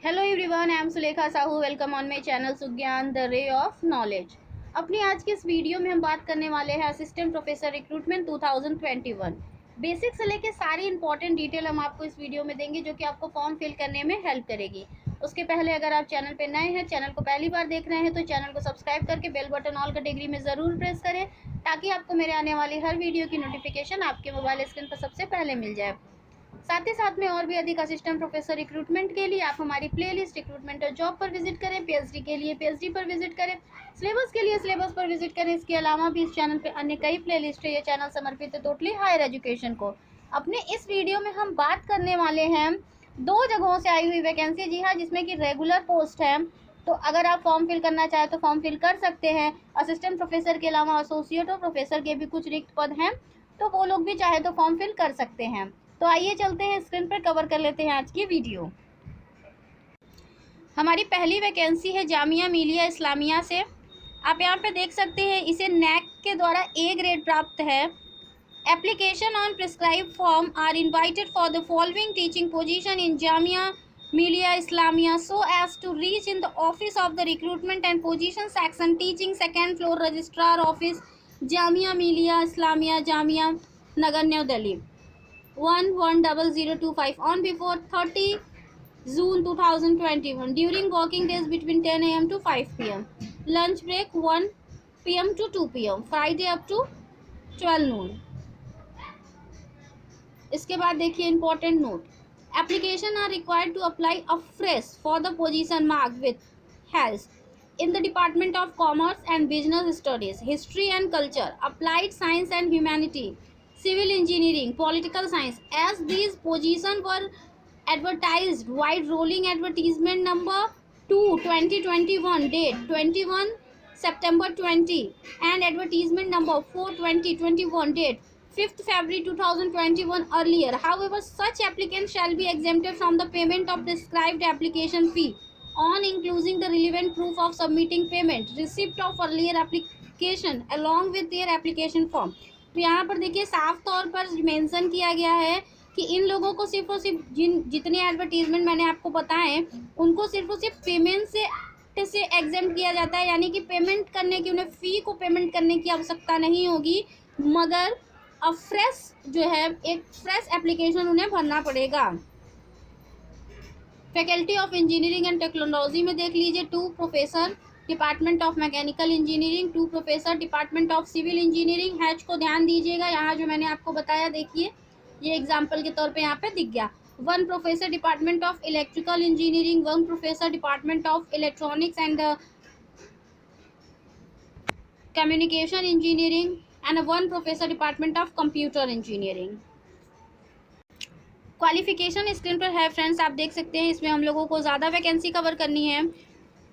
Hello everyone, I am Sulekha Sahu. Welcome on my channel Sugyan the ray of knowledge. अपनी आज के इस वीडियो में हम बात करने वाले हैं असिस्टेंट प्रोफेसर रिक्रूटमेंट 2021। बेसिक से लेके सारी इंपॉर्टेंट डिटेल हम आपको इस वीडियो में देंगे, जो कि आपको फॉर्म फिल करने में हेल्प करेगी। उसके पहले अगर आप चैनल पर नए हैं, चैनल को पहली बार देख रहे हैं, तो चैनल को सब्सक्राइब करके बेल बटन ऑल कैटेगरी में ज़रूर प्रेस करें, ताकि आपको मेरे आने वाली हर वीडियो की नोटिफिकेशन आपके मोबाइल स्क्रीन पर सबसे पहले मिल जाए। साथ ही साथ में और भी अधिक असिस्टेंट प्रोफेसर रिक्रूटमेंट के लिए आप हमारी प्लेलिस्ट रिक्रूटमेंट और जॉब पर विजिट करें। पीएचडी के लिए पीएचडी पर विजिट करें, सिलेबस के लिए सिलेबस पर विजिट करें। इसके अलावा भी इस चैनल पे अन्य कई प्लेलिस्ट है। ये चैनल समर्पित है टोटली हायर एजुकेशन को। अपने इस वीडियो में हम बात करने वाले हैं 2 जगहों से आई हुई वैकेंसी, जी हाँ, जिसमें कि रेगुलर पोस्ट है। तो अगर आप फॉर्म फिल करना चाहें तो फॉर्म फिल कर सकते हैं। असिस्टेंट प्रोफेसर के अलावा एसोसिएट और प्रोफेसर के भी कुछ रिक्त पद हैं, तो वो लोग भी चाहे तो फॉर्म फिल कर सकते हैं। तो आइए चलते हैं, स्क्रीन पर कवर कर लेते हैं आज की वीडियो। हमारी पहली वैकेंसी है जामिया मिलिया इस्लामिया से। आप यहाँ पे देख सकते हैं, इसे नैक के द्वारा ए ग्रेड प्राप्त है। Application on prescribe form are invited for the following teaching position in Jamia Millia Islamia so as to reach in the office of the recruitment and position section teaching second floor registrar office Jamia Millia Islamia Jamia Nagar new Delhi 110025 on before 30 June 2021 during working days between 10 a.m. to 5 p.m. Lunch break 1 p.m. to 2 p.m. Friday up to 12 noon. इसके बाद देखिए important note, application are required to apply afresh for the position marked with health in the Department of Commerce and Business Studies, History and Culture, Applied Science and Humanity, Civil Engineering, Political Science. As these positions were advertised, wide rolling advertisement number 2 2021 date 21 September 20 and advertisement number 4 2021 date 5th February 2021 earlier. However, such applicants shall be exempted from the payment of prescribed application fee on including the relevant proof of submitting payment, receipt of earlier application along with their application form. तो यहाँ पर देखिए साफ तौर पर mention किया गया है कि इन लोगों को सिर्फ और सिर्फ जितने एडवर्टीजमेंट मैंने आपको बताएं, उनको सिर्फ और सिर्फ पेमेंट से एग्जेम्प्ट किया जाता है, यानी कि पेमेंट करने की, उन्हें फ़ी को पेमेंट करने की आवश्यकता नहीं होगी, मगर अब फ्रेश जो है एक फ्रेश एप्लीकेशन उन्हें भरना पड़ेगा। Faculty of engineering and technology में देख लीजिए 2 professor department of mechanical engineering, 2 professor department of civil engineering. हैच को ध्यान दीजिएगा, यहाँ जो मैंने आपको बताया देखिए, ये एग्जाम्पल के तौर पे यहाँ पे दिख गया। 1 professor department of electrical engineering, 1 professor department of electronics and communication engineering and 1 professor department of computer engineering. Qualification screen पर है फ्रेंड्स, आप देख सकते हैं। इसमें हम लोगों को ज़्यादा वैकेंसी कवर करनी है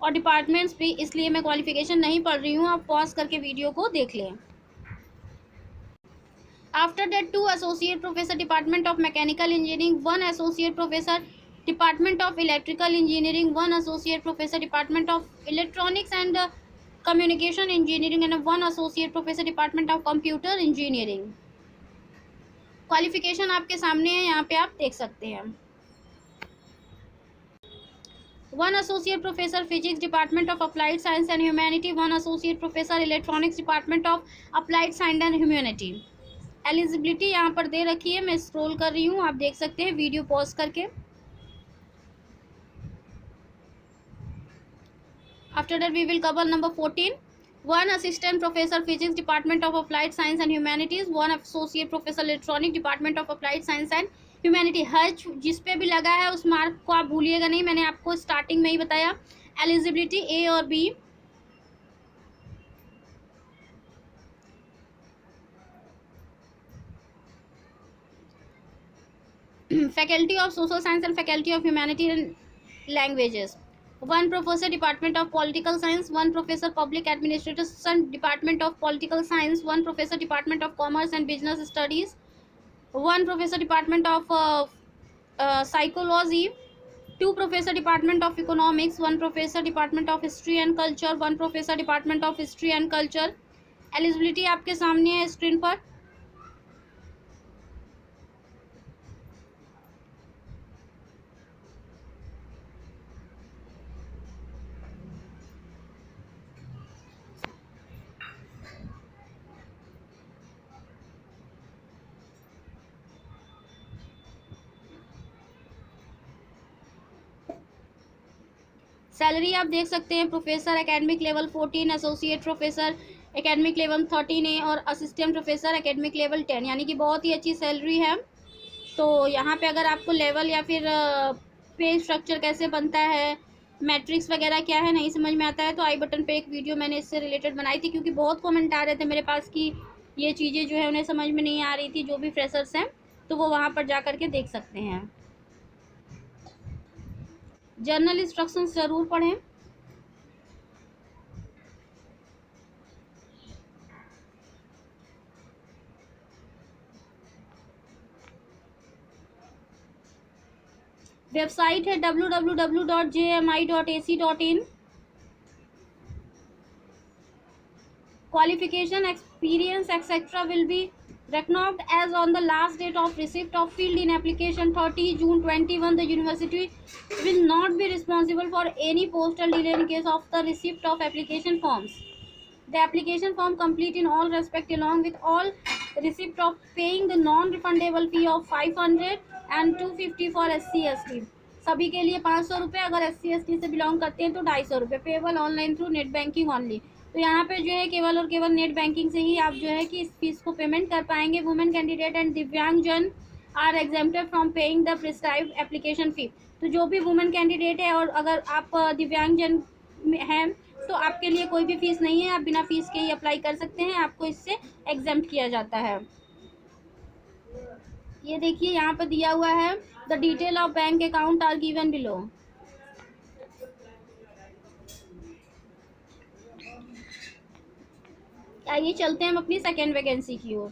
और डिपार्टमेंट्स भी, इसलिए मैं क्वालिफिकेशन नहीं पढ़ रही हूँ, आप पॉज करके वीडियो को देख लें। After that 2 associate professor department of mechanical engineering, 1 associate professor department of electrical engineering, 1 associate professor department of electronics and communication engineering and 1 associate professor department of computer engineering. Qualification आपके सामने है, यहाँ पे आप देख सकते हैं। 1 associate professor physics department of applied science and humanity, 1 associate professor electronics department of applied science and humanity. Eligibility यहाँ पर दे रखी है, मैं स्क्रॉल कर रही हूँ, आप देख सकते हैं वीडियो पॉज करके। After that we will cover number 14। 1 assistant professor physics department of applied science and humanities, 1 associate professor electronic department of applied science and humanity. हज जिस पे भी लगा है उस मार्क को आप भूलिएगा नहीं, मैंने आपको स्टार्टिंग में ही बताया। एलिजिबिलिटी ए और B. Faculty of social science and faculty of humanity and languages. 1 professor department of political science, 1 professor public administration department of political science, 1 professor department of commerce and business studies, 1 professor department of psychology, 2 professor department of economics, 1 professor department of history and culture, 1 professor department of history and culture। Eligibility आपके सामने है screen पर। Salary आप देख सकते हैं, professor academic level 14, associate professor academic level 13A और assistant professor academic level 10, यानी कि बहुत ही अच्छी सैलरी है। तो यहाँ पे अगर आपको लेवल या फिर पे स्ट्रक्चर कैसे बनता है, मैट्रिक्स वगैरह क्या है, नहीं समझ में आता है, तो आई बटन पे एक वीडियो मैंने इससे रिलेटेड बनाई थी, क्योंकि बहुत कमेंट आ रहे थे मेरे पास कि ये चीज़ें जो है उन्हें समझ में नहीं आ रही थी, जो भी फ्रेशर्स हैं, तो वो वहाँ पर जा करके देख सकते हैं। जर्नल इंस्ट्रक्शंस ज़रूर पढ़ें। वेबसाइट है www.jmi.ac.in। qualification, experience, etc. will be recognized as on the last date of receipt of field in application 30 June 21. The university will not be responsible for any postal delay in case of the receipt of application forms. The application form complete in all respect along with all receipt of paying the non-refundable fee of 500 and 250 for SC/ST। सभी के लिए 500 रुपये, अगर SC/ST से belong करते हैं तो 250 रुपये। Payable online through net banking only. तो यहाँ पे जो है केवल और केवल नेट बैंकिंग से ही आप जो है कि इस फीस को पेमेंट कर पाएंगे। Women candidate and divyang jan are exempted from paying the prescribed application fee. तो जो भी वुमेन कैंडिडेट है और अगर आप दिव्यांग जन हैं तो आपके लिए कोई भी फीस नहीं है, आप बिना फीस के ही अप्लाई कर सकते हैं, आपको इससे एग्जेम्प्ट किया जाता है। ये देखिए यहाँ पर दिया हुआ है, the detail of bank account are given below. आइए चलते हैं हम अपनी सेकेंड वैकेंसी की ओर।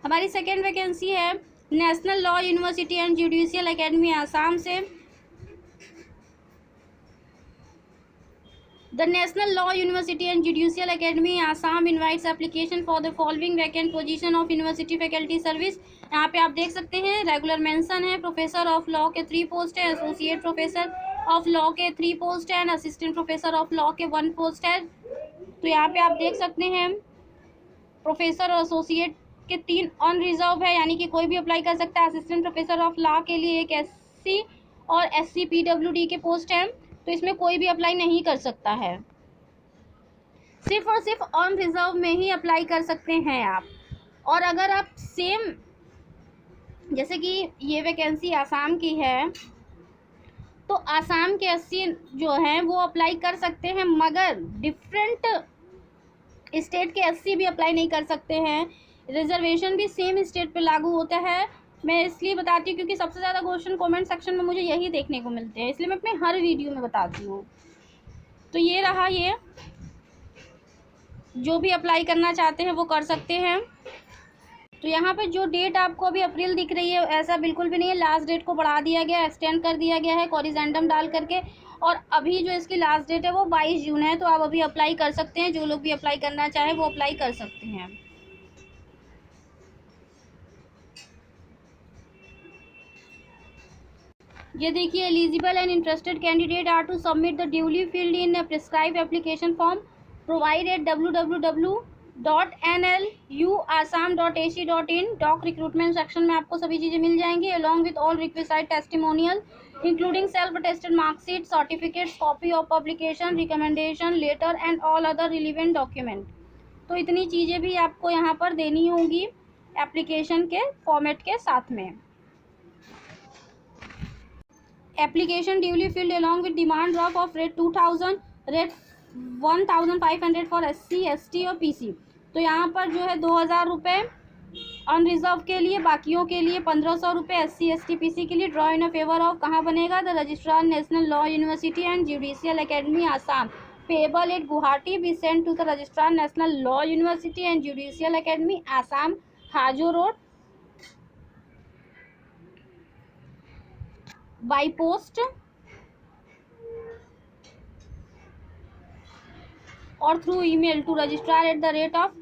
हमारी सेकेंड वैकेंसी है national law university and judicial academy Assam से। The National Law University and Judicial Academy Assam invites application for the following vacant position of university faculty service। यहाँ पे आप देख सकते हैं रेगुलर मेंशन है, प्रोफेसर ऑफ लॉ के 3 पोस्ट है, एसोसिएट प्रोफेसर ऑफ लॉ के 3 पोस्ट है, असिस्टेंट प्रोफेसर ऑफ लॉ के 1 पोस्ट है। तो यहाँ पे आप देख सकते हैं प्रोफेसर और एसोसिएट के 3 ऑन रिजर्व है, यानी कि कोई भी अप्लाई कर सकता है। असिस्टेंट प्रोफेसर ऑफ लॉ के लिए एक SC और SC PWD के पोस्ट है, तो इसमें कोई भी अप्लाई नहीं कर सकता है, सिर्फ और सिर्फ ऑन रिजर्व में ही अप्लाई कर सकते हैं आप। और अगर आप सेम जैसे कि ये वैकेंसी आसाम की है, तो आसाम के SC जो हैं वो अप्लाई कर सकते हैं, मगर डिफरेंट स्टेट के SC भी अप्लाई नहीं कर सकते हैं। रिजर्वेशन भी सेम स्टेट पे लागू होता है। मैं इसलिए बताती हूँ क्योंकि सबसे ज़्यादा क्वेश्चन कमेंट सेक्शन में मुझे यही देखने को मिलते हैं, इसलिए मैं अपने हर वीडियो में बताती हूँ। तो ये रहा, ये जो भी अप्लाई करना चाहते हैं वो कर सकते हैं। तो यहाँ पे जो डेट आपको अभी अप्रैल दिख रही है, ऐसा बिल्कुल भी नहीं है। लास्ट डेट को बढ़ा दिया गया, एक्सटेंड कर दिया गया है कोरिजेंडम डाल करके, और अभी जो इसकी लास्ट डेट है वो 22 जून है। तो आप अभी अप्लाई कर सकते हैं, जो लोग भी अप्लाई करना चाहें वो अप्लाई कर सकते हैं। ये देखिए, eligible and interested candidate are to submit the duly filled in prescribe application form provided www.nluassam.ac.in। Doc recruitment section में आपको सभी चीज़ें मिल जाएंगी, along with all requested testimonial including self attested marksheet, certificates, copy of publication, recommendation letter and all other relevant document. तो इतनी चीज़ें भी आपको यहाँ पर देनी होंगी एप्लीकेशन के फॉर्मेट के साथ में। Application duly field along with demand drop of rate 2000, rate 1500 for SC ST और PC। तो यहाँ पर जो है 2000 रुपये अनरिजर्व के लिए, बाकियों के लिए 1500 रुपये SC ST PC के लिए। ड्रॉ इन फेवर ऑफ कहाँ बनेगा, the registrar national law university and judicial academy Assam, payable at Guwahati, be sent to the registrar national law university and judicial academy Assam, Hajo road, by post और through email to registrar at the rate of.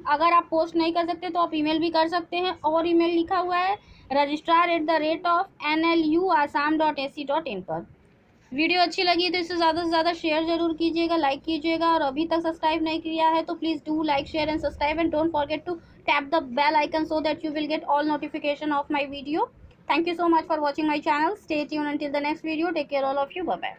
अगर आप post नहीं कर सकते तो आप email भी कर सकते हैं, और ईमेल लिखा हुआ है registrar@nluassam.ac.in पर। वीडियो अच्छी लगी तो इसे ज़्यादा से ज़्यादा शेयर जरूर कीजिएगा, लाइक कीजिएगा, और अभी तक सब्सक्राइब नहीं किया है तो please do like, share and subscribe, and don't forget to tap the bell icon so that you will get all notification of my video. Thank you so much for watching my channel. Stay tuned until the next video. Take care all of you. Bye bye.